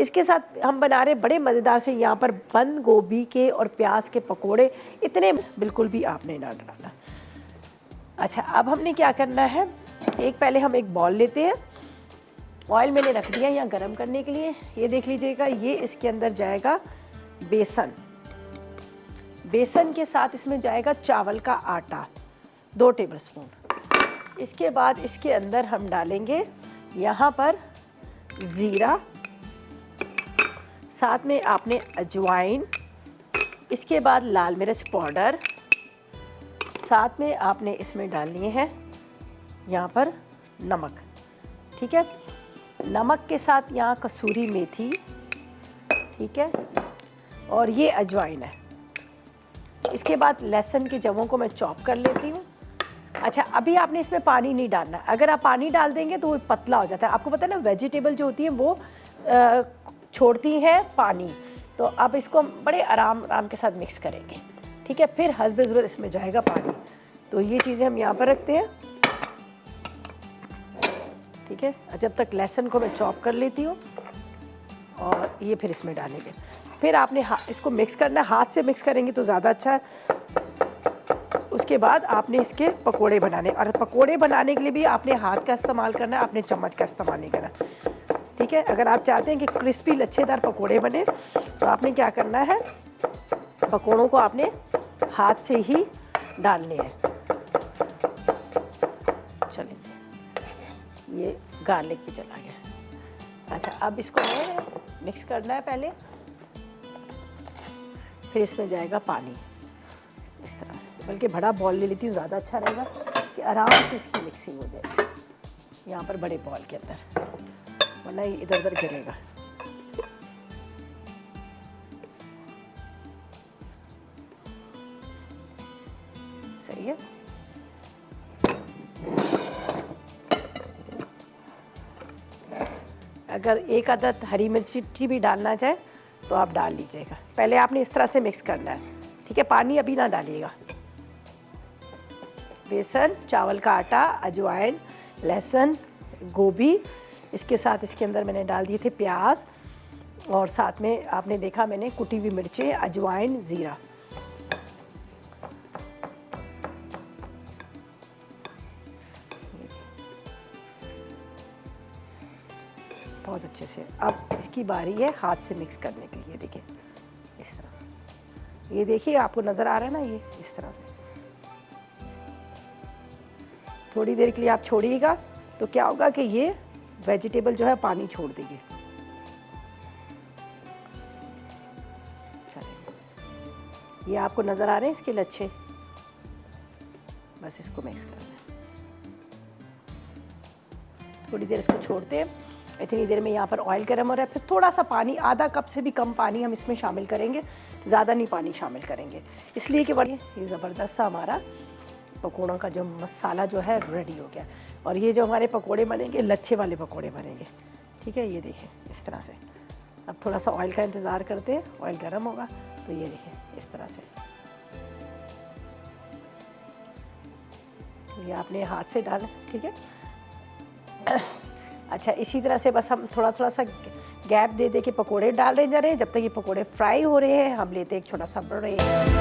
इसके साथ हम बना रहे बड़े मज़ेदार से यहाँ पर बंद गोभी के और प्याज के पकोड़े। इतने बिल्कुल भी आपने ना डालना। अच्छा, अब हमने क्या करना है, पहले हम एक बॉल लेते हैं। ऑयल मैंने रख दिया यहाँ गरम करने के लिए। ये देख लीजिएगा, ये इसके अंदर जाएगा बेसन। बेसन के साथ इसमें जाएगा चावल का आटा 2 टेबलस्पून। इसके बाद इसके अंदर हम डालेंगे यहाँ पर ज़ीरा, साथ में आपने अजवाइन, इसके बाद लाल मिर्च पाउडर, साथ में आपने इसमें डालनी है यहाँ पर नमक। ठीक है, नमक के साथ यहाँ कसूरी मेथी, ठीक है, और ये अजवाइन है। इसके बाद लहसुन की जवों को मैं चॉप कर लेती हूँ। अच्छा, अभी आपने इसमें पानी नहीं डालना। अगर आप पानी डाल देंगे तो वो पतला हो जाता है। आपको पता है ना, वेजिटेबल जो होती है वो छोड़ती हैं पानी। तो अब इसको बड़े आराम के साथ मिक्स करेंगे। ठीक है, फिर हस्बे ज़रूरत इसमें जाएगा पानी। तो ये चीज़ें हम यहाँ पर रखते हैं। ठीक है, जब तक लहसुन को मैं चॉप कर लेती हूँ और ये फिर इसमें डालेंगे। फिर आपने इसको मिक्स करना है, हाथ से मिक्स करेंगे तो ज़्यादा अच्छा है। उसके बाद आपने इसके पकोड़े बनाने, और पकोड़े बनाने के लिए भी आपने हाथ का इस्तेमाल करना है, आपने चम्मच का इस्तेमाल नहीं करना। ठीक है, अगर आप चाहते हैं कि क्रिस्पी लच्छेदार पकोड़े बने तो आपने क्या करना है, पकोड़ों को आपने हाथ से ही डालने हैं। चलिए, ये गार्लिक भी चला गया। अच्छा, अब इसको मिक्स करना है पहले, फिर इसमें जाएगा पानी इस तरह। बल्कि बड़ा बॉल ले लेती हूँ, ज़्यादा अच्छा रहेगा कि आराम से इसकी मिक्सिंग हो जाए यहाँ पर बड़े बॉल के अंदर, वरना ये इधर उधर गिरेगा। सही है। अगर एक आदत हरी मिर्ची भी डालना चाहे तो आप डाल लीजिएगा। पहले आपने इस तरह से मिक्स करना है। ठीक है, पानी अभी ना डालिएगा। बेसन, चावल का आटा, अजवाइन, लहसुन, गोभी, इसके साथ इसके अंदर मैंने डाल दिए थे प्याज, और साथ में आपने देखा मैंने कुटी हुई मिर्चें, अजवाइन, ज़ीरा। बहुत अच्छे से। अब इसकी बारी है हाथ से मिक्स करने के लिए। देखिए इस तरह, ये देखिए आपको नज़र आ रहा है ना, ये इस तरह से। थोड़ी देर के लिए आप छोड़िएगा तो क्या होगा कि ये वेजिटेबल जो है पानी छोड़ देगी। चलिए, ये आपको नज़र आ रहे हैं इसके लच्छे। बस इसको मिक्स करना है। थोड़ी देर इसको छोड़ते हैं। इतनी देर में यहाँ पर ऑयल गर्म हो रहा है। फिर थोड़ा सा पानी, आधा कप से भी कम पानी हम इसमें शामिल करेंगे, ज़्यादा नहीं पानी शामिल करेंगे, इसलिए कि बड़ी ये ज़बरदस्त सा हमारा पकोड़ों का जो मसाला जो है रेडी हो गया। और ये जो हमारे पकोड़े बनेंगे, लच्छे वाले पकोड़े बनेंगे। ठीक है, ये देखिए इस तरह से। अब थोड़ा सा ऑयल का इंतज़ार करते हैं, ऑयल गर्म होगा तो ये देखिए इस तरह से। ये आपने हाथ से डाला। ठीक है। अच्छा, इसी तरह से बस हम थोड़ा थोड़ा सा गैप दे दे के पकोड़े डाल रहे जा रहे हैं। जब तक ये पकोड़े फ्राई हो रहे हैं, हम लेते हैं एक छोटा सा ब्रेक।